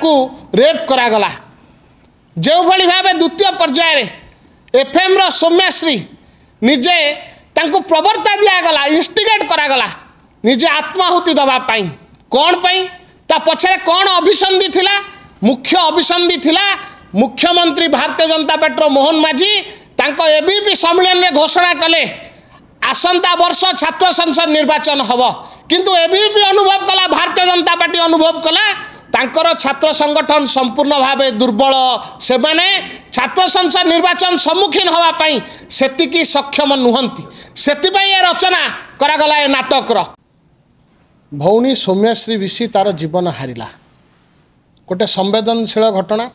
ताकू रेप करागला जो भली भाव द्वितीय पर्यायर एफएम रो सौम्यश्री निजे तांको प्रवर्ता दिगला इन्स्टिगेट करागला निजे आत्माहुति दवापाई कौन पाई ता पछरे कौन अभिसंधि थिला मुख्य अभिसंधि थिला मुख्यमंत्री भारतीय जनता पार्टी मोहन माझी तांको एबीपी सम्मेलन में घोषणा कले आसंता वर्ष छात्र संसद निर्वाचन हब किंतु एबीपी अनुभव कला भारतीय जनता पार्टी अनुभव कला तांकर छात्र संगठन संपूर्ण भावे दुर्बल से माने छात्र संसद निर्वाचन सम्मुखीन हवा पाई सेतिकी सक्षम नुहंती सेतिपाई ए रचना करागला ए नाटकर भौणी सौम्यश्री विशी तार जीवन हारिला गोटे संवेदनशील घटना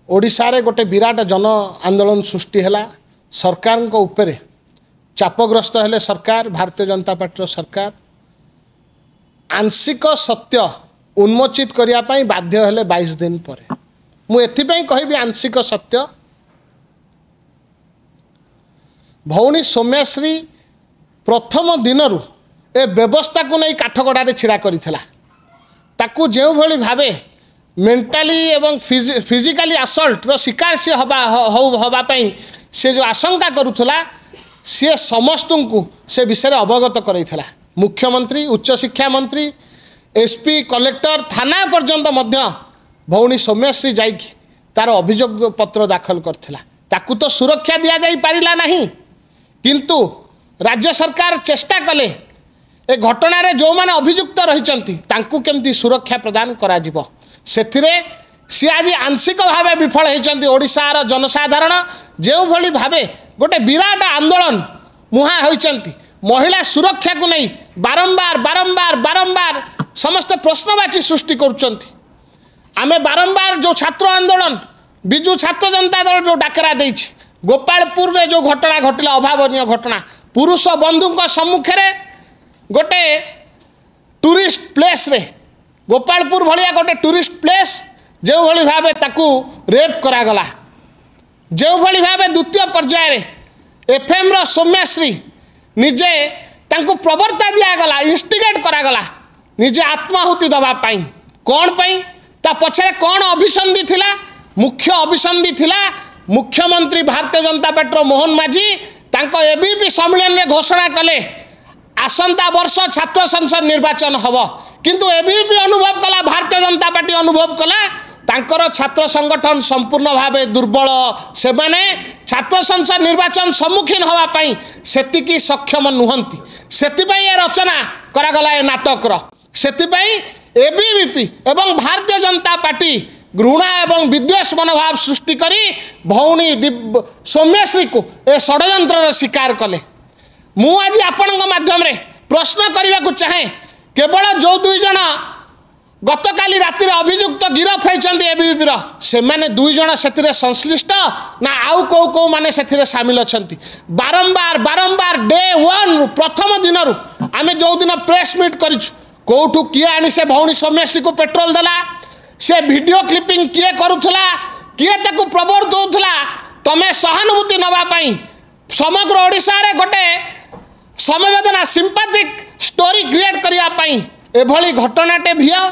ओडिशा रे गोटे विराट जन आंदोलन सृष्टि हैला सरकार को ऊपर चापग्रस्त हेले सरकार भारतीय जनता पार्टी सरकार आंशिक सत्य उन्मोचित करिया पई बाध्य हेले 22 दिन पर मु एथिपई कहबी आंशिक सत्य भौणी सौम्यश्री प्रथम दिनरु ए व्यवस्था को नहीं काठगड़ा छिड़ा करिथिला ताकू जो भली भावे मेंटाली एवं फिजिकली असल्ट रो शिकार से हवा पई से जो आशंका करुथला सी समस्त को से विषय अवगत करैथला मुख्यमंत्री उच्च शिक्षा मंत्री एसपी कलेक्टर थाना पर्यंत मध्य भौणी सौम्यश्री जाइकी तार अभियोग पत्र दाखल करथिला ताकू तो सुरक्षा दिया जाई पारिला नहीं किंतु राज्य सरकार चेष्टा कले ए घटना रे जो माने अभियुक्त रहिचंती तांकू केमती सुरक्षा प्रदान करा जिवो सेथिरे सी आज आंशिक भावे विफल होती ओडिशार जनसाधारण जो भली भावे गोटे विराट आंदोलन मुहा होती महिला सुरक्षा को नहीं बारंबार बारंबार बारंबार समस्त प्रश्नवाची सृष्टि करुचंती आमे बारंबार जो छात्र आंदोलन बिजु छात्र जनता दल जो डाकरा देछि गोपालपुर रे जो घटना घटिला अभावनीय घटना पुरुष बंधु सम्मुखें गोटे टूरिस्ट प्लेस रे गोपालपुर भलिया गोटे टूरिस्ट प्लेस जो भली भावे ताकू रेप करागला जो भली भावे द्वितीय पर्यायर एफएम रो सौम्यश्री निजे तांको प्रवर्ता दिगला इन्स्टिगेट करागला निजे आत्माहुति दवापाई कौन पाई ता पछरे कौन अभिसंधि थिला मुख्य अभिसंधि थिला मुख्यमंत्री भारतीय जनता पार्टी मोहन माझी तांको एबीपी सम्मेलन में घोषणा कले आसंता वर्ष छात्र संसद निर्वाचन हब किंतु एबीपी अनुभव कला भारतीय जनता पार्टी अनुभव कला तांकर छात्र संगठन संपूर्ण भावे दुर्बल से माने छात्र संसद निर्वाचन सम्मुखीन हवा पाई सेतिकी सक्षम नुहंती सेतिपाई ए रचना करागला ए नाटकर सेतिपाई एबीवीपी एवं भारतीय जनता पार्टी घृणा एवं विद्वेष मनोभाव सृष्टि करी भौणी सौम्यश्री को ए षड्यंत्र शिकार कले मु आज आपण माध्यम रे प्रश्न करने को चाहे केवल जो दुई जन गतकाली राति अभियुक्त गिरफ होती एबीवीपी से माने दुई जन से संश्लिष्ट ना आउ कौ कौ माने से सामिल अच्छा बारंबार बारंबार डे वन प्रथम दिन आम जो दिन प्रेस मीट कौटू किए आनी से भौणी सौम्यश्री को पेट्रोल देला से वीडियो क्लिपिंग किए करुला किए ताकू प्रवर्तौला तमें सहानुभूति नवापाई समग्र ओडिशा रे गोटे समवेदना सिंपैथिक स्टोरी क्रिएट करने एभली घटनाटे भिया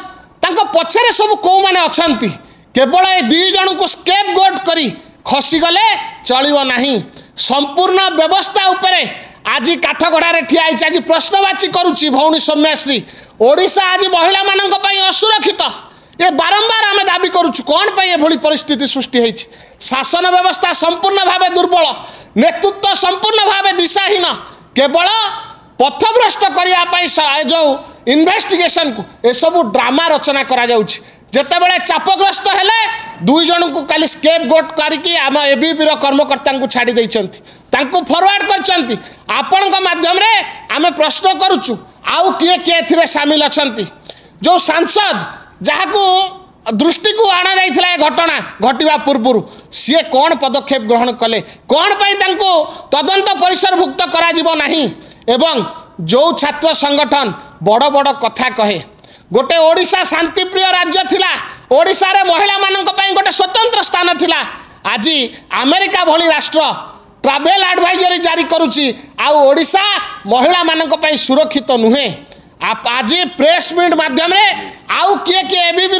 तांको पछरे सब कौ माने अछंती केवल ए दुई जन को स्केप गोट करी खसीगले चलिबो नाही संपूर्ण व्यवस्था उपरे आज काठगड़ा रे ठिया आइछि आज प्रश्नवाची करूची भौणी सौम्यश्री ओडिशा आज महिला मानक पई असुरक्षित ये बारंबार आम दाबी करुचु कौन पाई एभली परिस्थिति सृष्टि होती शासन व्यवस्था संपूर्ण भावे दुर्बल नेतृत्व संपूर्ण भावे दिशाहीन केवल पथभ्रष्ट करने जो इन्वेस्टिगेशन को ए सब ड्रामा रचना करा जाउछि जेतेबेले चापग्रस्त हेले दुई जन को खाली स्केप गोट करके आम एबीपी कर्मकर्ता को छाड़ी देइछंती तांको फॉरवर्ड करछंती आपण माध्यम रे आम प्रश्न करुचु आउ किए किए एथिरे शामिल अछंती जो सांसद जहाँ को दृष्टि को आना जाइथिला घटना घटिबा पूर्व सी कौन पदक्षेप ग्रहण कले कौन पाई तांको तदंत परिसरभुक्त करा जिवो नाही एवं जो छात्र संगठन बड़ बड़ कथा कहे गोटे ओडिशा शांतिप्रिय राज्य थिला ओडिशा रे महिला मानक पई गोटे स्वतंत्र स्थान थिला आज अमेरिका भली राष्ट्र ट्रैवल एडवाइजरी जारी करुची आ ओडिशा महिला मानक पई सुरक्षित नुहे आज प्रेस मीट माध्यम रे आउ किए किए एबीपी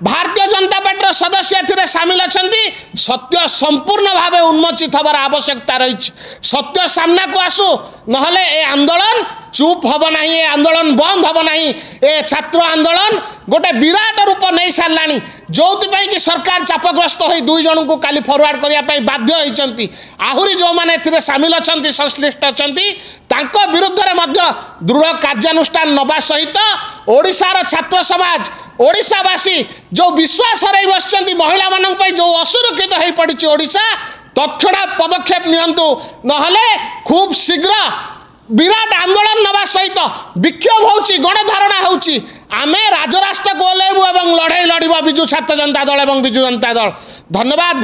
भारतीय जनता पार्टी सदस्य एथिरे सामिल अछंती सत्य संपूर्ण भावे उन्मोचित हबार आवश्यकता रही सत्य सामना को आसू नहले ए आंदोलन चुप हम ना ए आंदोलन बंद हम ना ए छात्र आंदोलन गोटे विराट रूप नहीं साराणी जो कि सरकार चापग्रस्त हो दुई जन को काली फरवर्ड करने बाध्य होती आहरी जो मैंने एथिरे सामिल अच्छा संश्लिष्ट अच्छा विरुद्ध में दृढ़ कार्यानुष्ठान नवा सहित ओडिशार छात्र समाज ओडिशावासी जो विश्वास हर बस महिला मान जो असुरक्षित हो पड़ी ओडिशा तत्क्षणात पदक्षेप नियंतु नहले खूब शीघ्र विराट आंदोलन नवा सहित विक्षोभ होउची गणधारणा होउची आमे राजरास्ता को ओह्लैबु एवं लड़ाई लड़िबा बिजु छात्र जनता दल एवं बिजु जनता दल धन्यवाद।